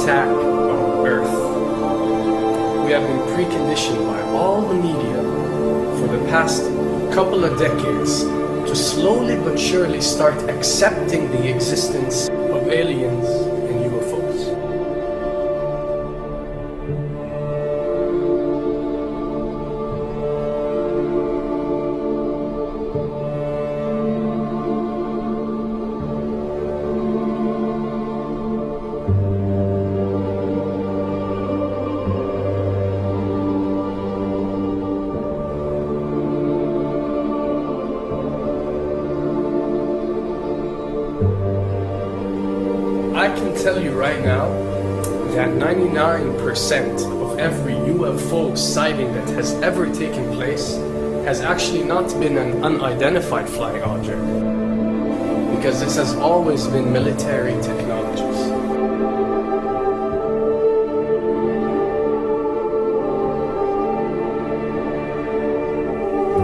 attack on Earth. We have been preconditioned by all the media for the past couple of decades to slowly but surely start accepting the existence of aliens and UFOs. I can tell you right now that 99% of every UFO sighting that has ever taken place has actually not been an unidentified flying object, because this has always been military technologies.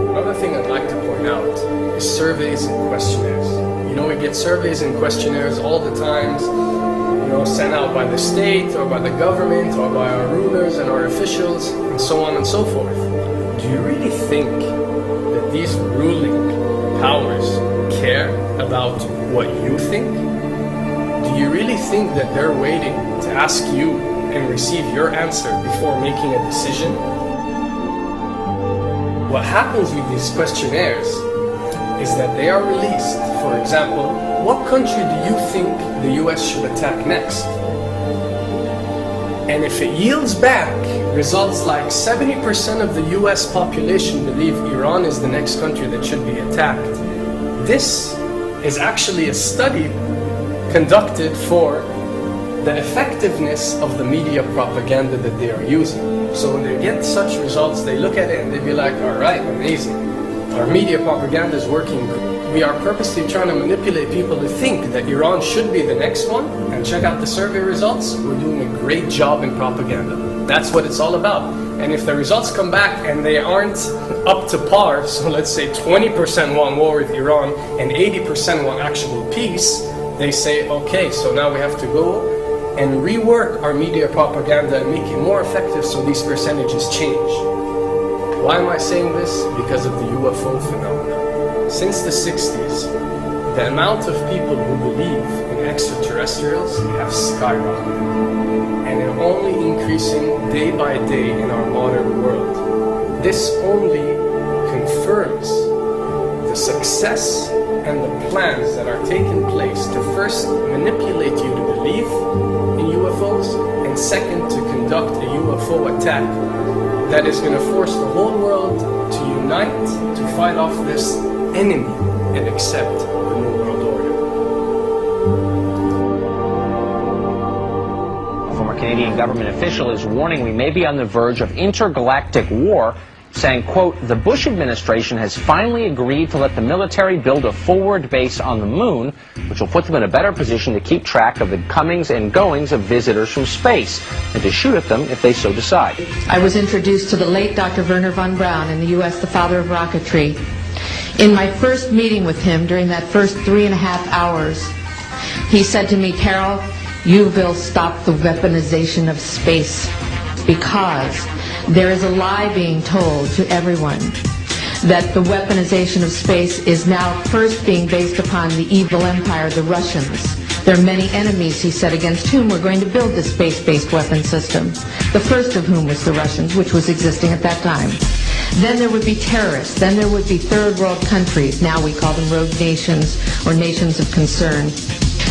Another thing I'd like to point out is surveys and questionnaires. You know, we get surveys and questionnaires all the time, sent out by the state or by the government or by our rulers and our officials and so on and so forth. Do you really think that these ruling powers care about what you think? Do you really think that they're waiting to ask you and receive your answer before making a decision? What happens with these questionnaires is that they are released. For example, what country do you think the US should attack next? And if it yields back results like 70% of the US population believe Iran is the next country that should be attacked, this is actually a study conducted for the effectiveness of the media propaganda that they are using. So when they get such results, they look at it and they be like, all right, amazing. Our media propaganda is working. We are purposely trying to manipulate people to think that Iran should be the next one, and check out the survey results. We're doing a great job in propaganda. That's what it's all about. And if the results come back and they aren't up to par, so let's say 20% want war with Iran and 80% want actual peace, they say, okay, so now we have to go and rework our media propaganda and make it more effective so these percentages change. Why am I saying this? Because of the UFO phenomena. Since the 60s, the amount of people who believe in extraterrestrials have skyrocketed, and they're only increasing day by day in our modern world. This only confirms the success and the plans that are taking place to first manipulate you to believe in UFOs, and second, to conduct a UFO attack that is going to force the whole world to unite to fight off this enemy and accept the New World Order. A former Canadian government official is warning we may be on the verge of intergalactic war, saying, quote, the Bush administration has finally agreed to let the military build a forward base on the moon, which will put them in a better position to keep track of the comings and goings of visitors from space, and to shoot at them if they so decide. I was introduced to the late Dr. Wernher von Braun in the U.S., the father of rocketry. In my first meeting with him, during that first 3.5 hours, he said to me, Carol, you will stop the weaponization of space, because there is a lie being told to everyone that the weaponization of space is now first being based upon the evil empire, the Russians. There are many enemies, he said, against whom we're going to build this space-based weapon system. The first of whom was the Russians, which was existing at that time. Then there would be terrorists. Then there would be third world countries. Now we call them rogue nations or nations of concern.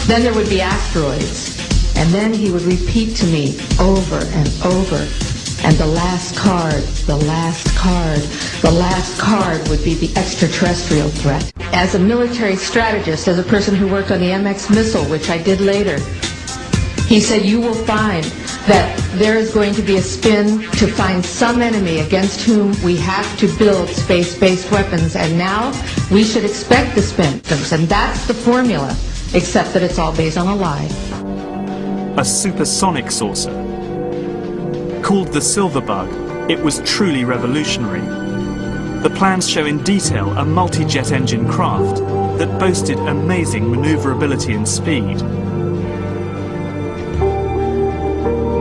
Then there would be asteroids. And then he would repeat to me over and over, and the last card, the last card, the last card would be the extraterrestrial threat. As a military strategist, as a person who worked on the MX missile, which I did later, he said, you will find that there is going to be a spin to find some enemy against whom we have to build space-based weapons, and now we should expect the spin. And that's the formula, except that it's all based on a lie. A supersonic saucer. Called the Silver Bug, it was truly revolutionary. The plans show in detail a multi-jet engine craft that boasted amazing maneuverability and speed.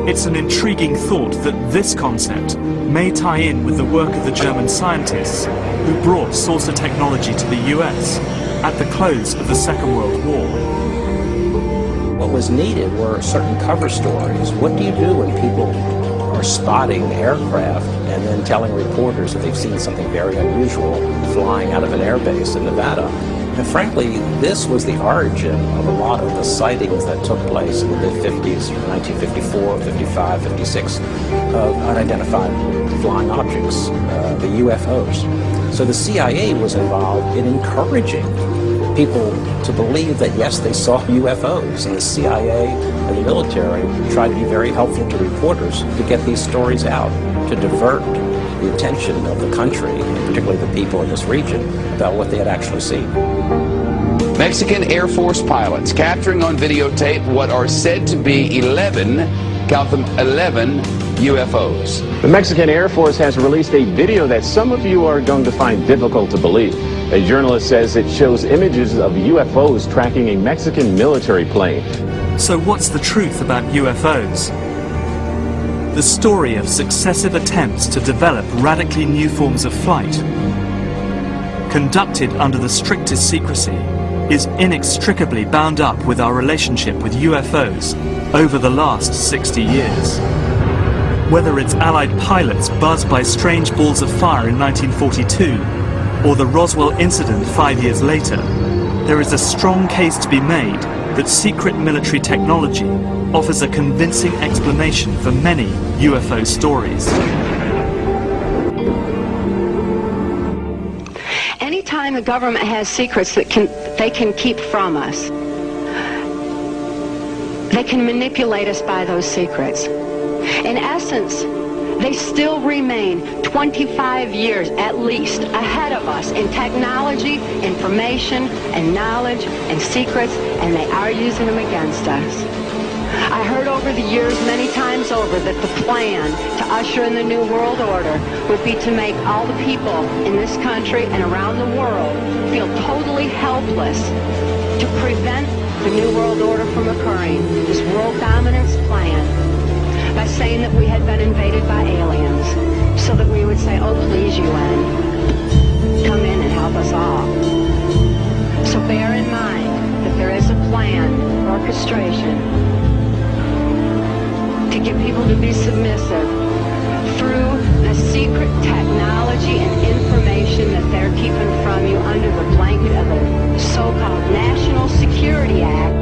It's an intriguing thought that this concept may tie in with the work of the German scientists who brought saucer technology to the US at the close of the Second World War. What was needed were certain cover stories. What do you do when people are spotting aircraft and then telling reporters that they've seen something very unusual flying out of an airbase in Nevada? And frankly, this was the origin of a lot of the sightings that took place in the mid-50s, 1954, 55, 56, of unidentified flying objects, the UFOs. So the CIA was involved in encouraging people to believe that, yes, they saw UFOs. And the CIA and the military tried to be very helpful to reporters to get these stories out, to divert the attention of the country, and particularly the people in this region, about what they had actually seen. Mexican Air Force pilots capturing on videotape what are said to be 11, count them, 11 UFOs. The Mexican Air Force has released a video that some of you are going to find difficult to believe. A journalist says it shows images of UFOs tracking a Mexican military plane. So what's the truth about UFOs? The story of successive attempts to develop radically new forms of flight, conducted under the strictest secrecy, is inextricably bound up with our relationship with UFOs over the last 60 years. Whether it's Allied pilots buzzed by strange balls of fire in 1942, or the Roswell incident 5 years later, there is a strong case to be made that secret military technology offers a convincing explanation for many UFO stories. Anytime the government has secrets that they can keep from us, they can manipulate us by those secrets. In essence, they still remain 25 years at least ahead of us in technology, information, and knowledge, and secrets, and they are using them against us. I heard over the years many times over that the plan to usher in the New World Order would be to make all the people in this country and around the world feel totally helpless to prevent the New World Order from occurring, this world dominance plan, by saying that we had been invaded by aliens, so that we would say, oh please UN, come in and help us all. So bear in mind that there is a plan, orchestration, to get people to be submissive through the secret technology and information that they're keeping from you under the blanket of the so-called National Security Act.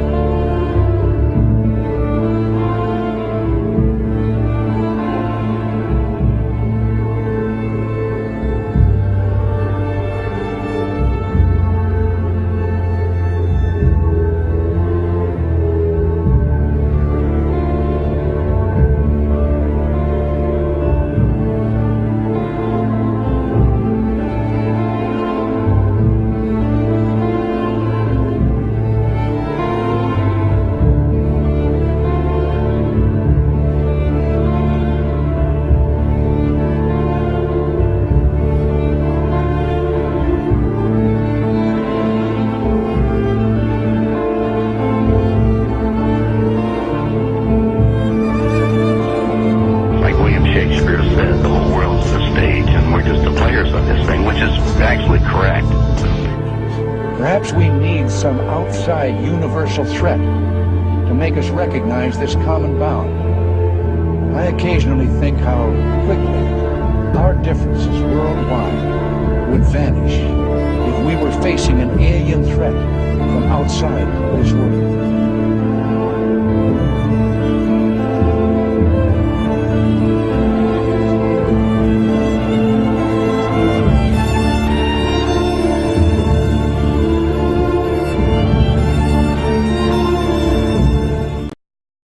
Perhaps we need some outside universal threat to make us recognize this common bound. I occasionally think how quickly our differences worldwide would vanish if we were facing an alien threat from outside this world.